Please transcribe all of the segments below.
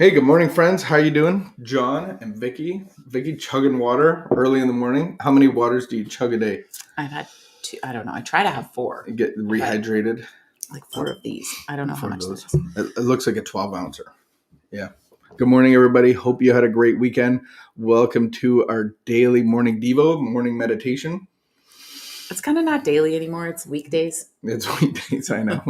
Hey, good morning, friends. How you doing? John and Vicky. Vicky chugging water early in the morning. How many waters do you chug a day? I've had two. I don't know. I try to have four. Get rehydrated. Like four of these. I don't know how much those. this is. It looks like a 12-ouncer. Yeah. Good morning, everybody. Hope you had a great weekend. Welcome to our daily morning Devo, morning meditation. It's kind of not daily anymore. It's weekdays. It's weekdays, I know.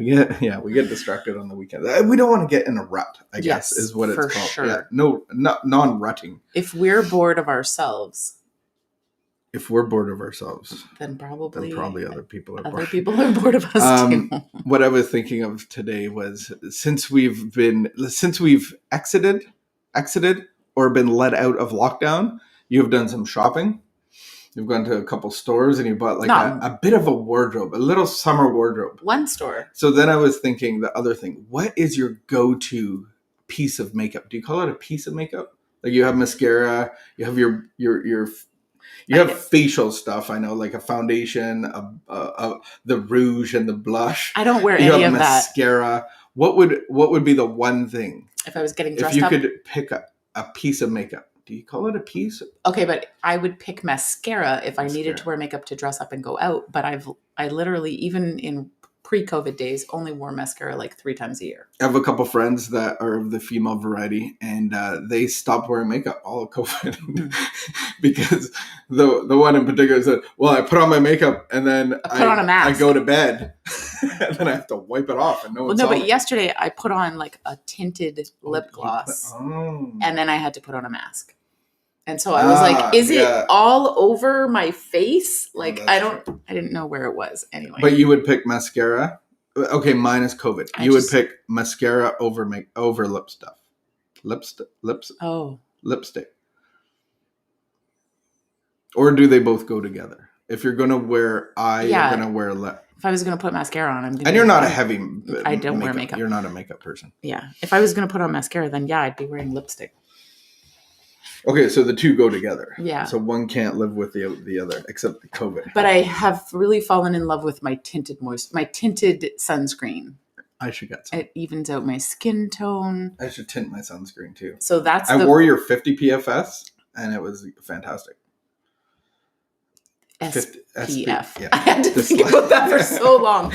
we get distracted on the weekend. We don't want to get in a rut, I guess, is what it's called. Sure. Yeah, no, not non-rutting. If we're bored of ourselves. If we're bored of ourselves, then probably other people are bored. Other people are bored of us too. What I was thinking of today was since we've exited or been let out of lockdown, you've done some shopping. You've gone to a couple stores and you bought like a bit of a wardrobe, a little summer wardrobe. One store. So then I was thinking the other thing. What is your go-to piece of makeup? Do you call it a piece of makeup? Like you have mascara, you have your you have facial stuff, I know, like a foundation, the rouge and the blush. I don't wear any of that. Mascara. What would be the one thing? If I was getting dressed up? If you could pick a piece of makeup. Do you call it a piece? Okay, but I would pick mascara if I needed to wear makeup to dress up and go out. But I literally, even in pre-COVID days, only wore mascara like 3 times a year. I have a couple friends that are of the female variety, and they stopped wearing makeup all of COVID because the one in particular said, "Well, I put on my makeup and then I put on a mask. I go to bed, and then I have to wipe it off." And but yesterday I put on like a tinted lip gloss, and then I had to put on a mask. And so I was like, is it all over my face? Like, I didn't know where it was anyway. But you would pick mascara? Okay, minus COVID. Would pick mascara over lip stuff. Lipstick. Or do they both go together? If you're going to wear eye, you're going to wear lip. If I was going to put mascara on, and you're not a heavy I don't wear makeup. You're not a makeup person. Yeah. If I was going to put on mascara, then I'd be wearing lipstick. Okay, so the two go together. Yeah. So one can't live with the other, except the COVID. But I have really fallen in love with my tinted sunscreen. I should get some. It evens out my skin tone. I should tint my sunscreen too. So that's I wore your 50 PFS, and it was fantastic. SPF. Yeah. I had to think about that for so long.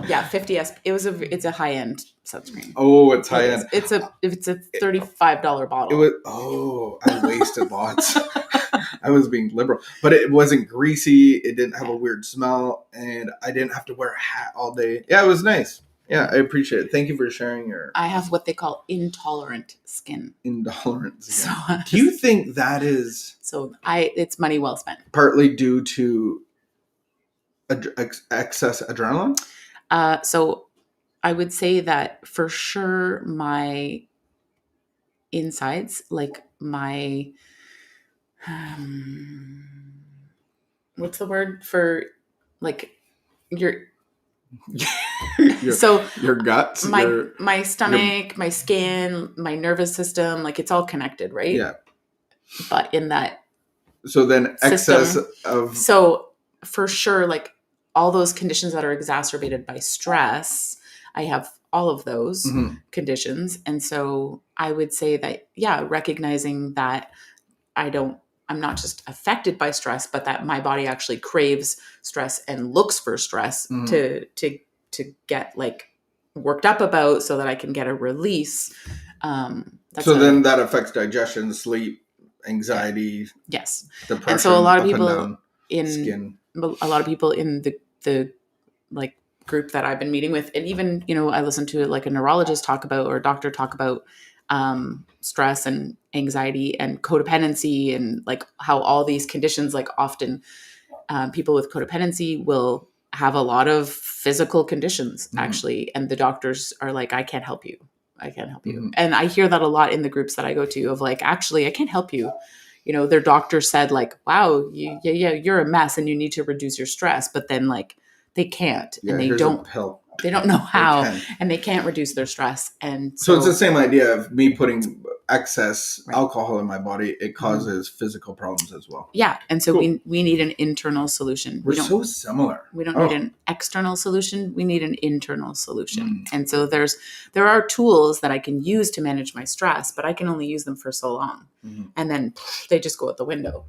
Yeah, 50 SP. It's a high end sunscreen. Oh, it's high end. It's a $35 bottle. I wasted lots. I was being liberal, but it wasn't greasy. It didn't have a weird smell, and I didn't have to wear a hat all day. Yeah, it was nice. Yeah, I appreciate it. Thank you for sharing your... I have what they call intolerant skin. Intolerant skin. So, do you think that is... So it's money well spent. Partly due to excess adrenaline? So I would say that for sure my insides, like my... what's the word for like your your guts, my stomach, my skin, my nervous system, like it's all connected, right? Yeah. But in that excess of... So for sure, like all those conditions that are exacerbated by stress, I have all of those conditions. And so I would say that, recognizing that I'm not just affected by stress, but that my body actually craves stress and looks for stress to get like worked up about so that I can get a release. Then that affects digestion, sleep, anxiety. Yes. Depression. And so a lot of people skin. A lot of people in the like group that I've been meeting with, and even, I listen to like a neurologist talk about, or a doctor talk about stress and anxiety and codependency, and like how all these conditions, like often people with codependency will have a lot of physical conditions actually. And the doctors are like, I can't help you. And I hear that a lot in the groups that I go to of like, actually, I can't help you. Their doctor said like, wow, you're a mess and you need to reduce your stress. But then like they can't, and they don't know how, and they can't reduce their stress. And so it's the same idea of me putting excess Right. alcohol in my body, it causes physical problems as well. Yeah. And so Cool. we need an internal solution. We're so similar. We don't need an external solution. We need an internal solution. And so there are tools that I can use to manage my stress, but I can only use them for so long. And then they just go out the window.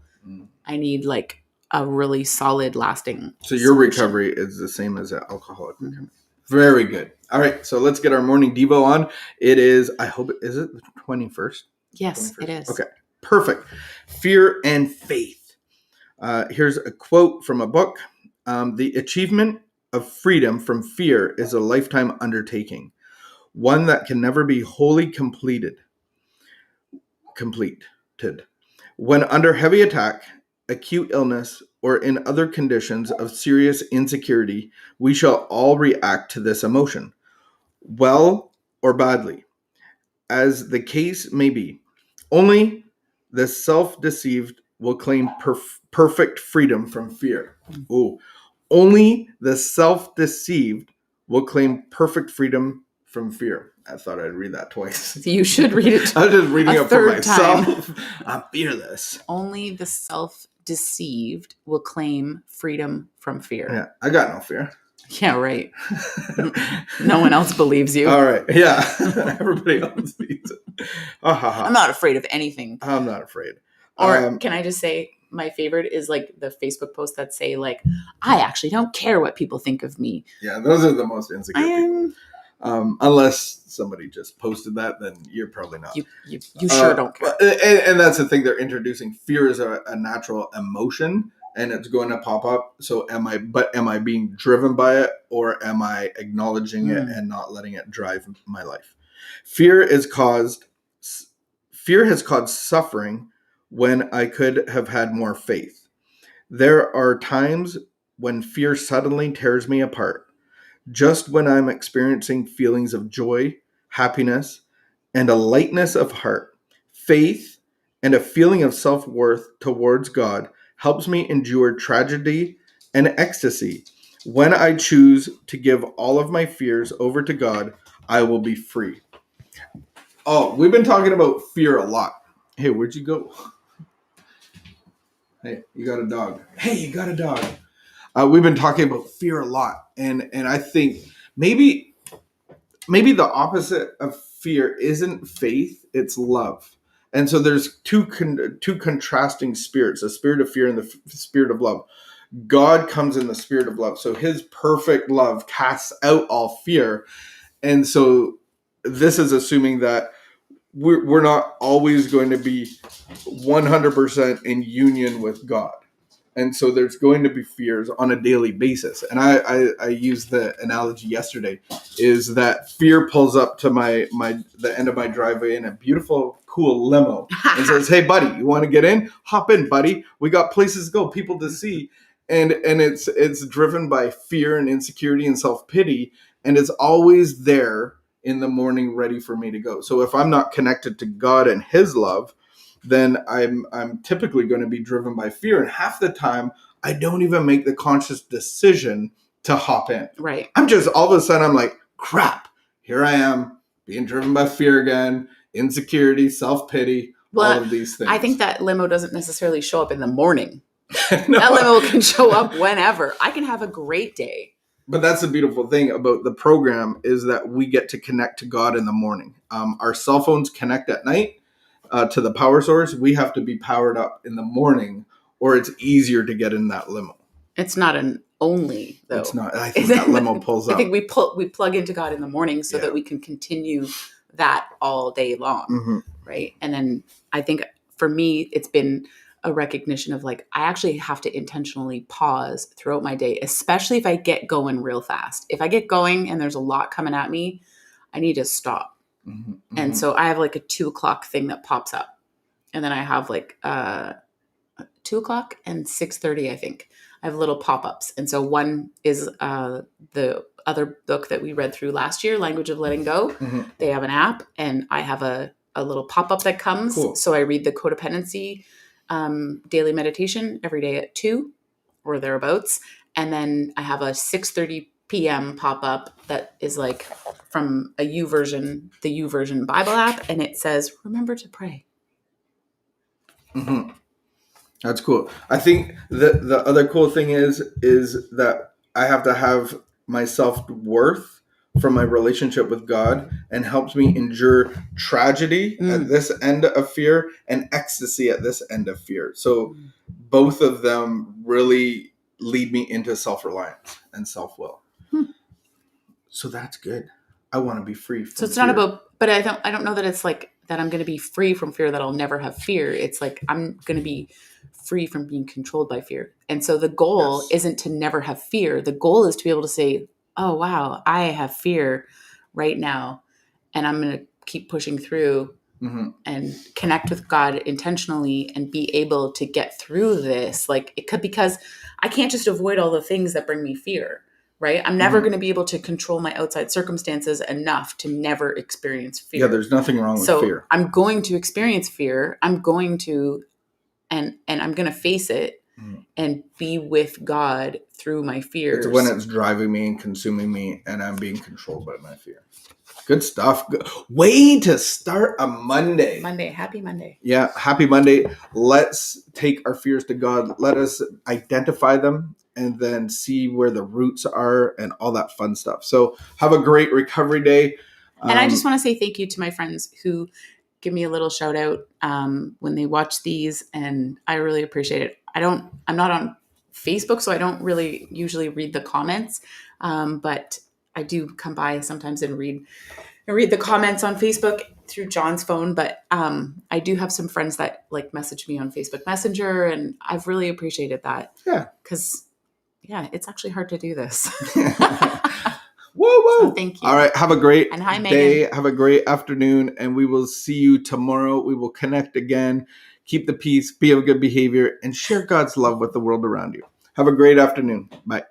I need like a really solid, lasting So your solution. recovery is the same as an alcoholic recovery. Very good. All right. So let's get our morning Devo on. It is, I hope, is it the 21st? Yes, 21st. it is. Okay. Perfect. Fear and faith. Here's a quote from a book. The achievement of freedom from fear is a lifetime undertaking, one that can never be wholly completed. When under heavy attack, acute illness, or in other conditions of serious insecurity, we shall all react to this emotion, well or badly, as the case may be. Only the self-deceived will claim perfect freedom from fear. Ooh. Only the self-deceived will claim perfect freedom from fear. I thought I'd read that twice. You should read it. I was just reading a it for third myself. time. I'm fearless. Only the self-deceived will claim freedom from fear. Yeah, I got no fear. Yeah, right. No one else believes you. All right. Yeah. Everybody else needs it. I'm not afraid of anything. I'm not afraid. Or can I just say my favorite is like the Facebook posts that say like, I actually don't care what people think of me. Yeah, those are the most insecure people. Unless somebody just posted that, then you're probably not. You sure don't care. And that's the thing they're introducing. Fear is a natural emotion, and it's going to pop up. So am I being driven by it, or am I acknowledging it and not letting it drive my life? Fear has caused suffering when I could have had more faith. There are times when fear suddenly tears me apart. Just when I'm experiencing feelings of joy, happiness, and a lightness of heart, faith, and a feeling of self-worth towards God helps me endure tragedy and ecstasy. When I choose to give all of my fears over to God, I will be free. Oh, we've been talking about fear a lot. Hey, where'd you go? Hey, you got a dog. Hey, you got a dog. We've been talking about fear a lot, and I think maybe the opposite of fear isn't faith; it's love. And so there's two contrasting spirits: the spirit of fear and the spirit of love. God comes in the spirit of love, so His perfect love casts out all fear. And so this is assuming that we're not always going to be 100% in union with God. And so there's going to be fears on a daily basis. And I used the analogy yesterday is that fear pulls up to the end of my driveway in a beautiful, cool limo and says, "Hey, buddy, you want to get in? Hop in, buddy. We got places to go, people to see." And it's driven by fear and insecurity and self-pity. And it's always there in the morning ready for me to go. So if I'm not connected to God and His love, then I'm typically going to be driven by fear. And half the time, I don't even make the conscious decision to hop in. Right. I'm just, all of a sudden, I'm like, crap, here I am being driven by fear again, insecurity, self-pity, all of these things. I think that limo doesn't necessarily show up in the morning. No. That limo can show up whenever. I can have a great day. But that's the beautiful thing about the program is that we get to connect to God in the morning. Our cell phones connect at night. To the power source, we have to be powered up in the morning, or it's easier to get in that limo. It's not an only, though. It's not. I think that limo pulls up. I think we plug into God in the morning so that we can continue that all day long, right? And then I think for me, it's been a recognition of like, I actually have to intentionally pause throughout my day, especially if I get going real fast. If I get going and there's a lot coming at me, I need to stop. And so I have like a 2:00 thing that pops up. And then I have like 2:00 and 6:30, I think. I have little pop-ups. And so one is the other book that we read through last year, Language of Letting Go. They have an app and I have a little pop-up that comes. Cool. So I read the codependency daily meditation every day at 2 or thereabouts. And then I have a 6:30 PM pop up that is like from the U version Bible app, and it says, "Remember to pray." Mm-hmm. That's cool. I think the other cool thing is that I have to have my self-worth from my relationship with God, and helps me endure tragedy at this end of fear and ecstasy at this end of fear. So both of them really lead me into self-reliance and self-will. So that's good. I want to be free from So it's fear. not about, but I don't know that it's like that I'm going to be free from fear, that I'll never have fear. It's like I'm going to be free from being controlled by fear. And so the goal isn't to never have fear. The goal is to be able to say, "Oh, wow, I have fear right now, and I'm going to keep pushing through and connect with God intentionally and be able to get through this." Like it could, because I can't just avoid all the things that bring me fear. Right? I'm never going to be able to control my outside circumstances enough to never experience fear. Yeah, there's nothing wrong with fear. I'm going to experience fear. I'm going to, and I'm going to face it and be with God through my fears. It's when it's driving me and consuming me, and I'm being controlled by my fear. Good stuff. Good. Way to start a Monday. Happy Monday. Yeah, happy Monday. Let's take our fears to God. Let us identify them and then see where the roots are and all that fun stuff. So have a great recovery day. And I just want to say thank you to my friends who give me a little shout out when they watch these, and I really appreciate it. I'm not on Facebook, so I don't really usually read the comments, but I do come by sometimes and read the comments on Facebook through John's phone. But I do have some friends that like message me on Facebook Messenger, and I've really appreciated that. Yeah. Because it's actually hard to do this. Whoa. So thank you. All right. Have a great and hi, day. Megan. Have a great afternoon. And we will see you tomorrow. We will connect again. Keep the peace. Be of good behavior. And share God's love with the world around you. Have a great afternoon. Bye.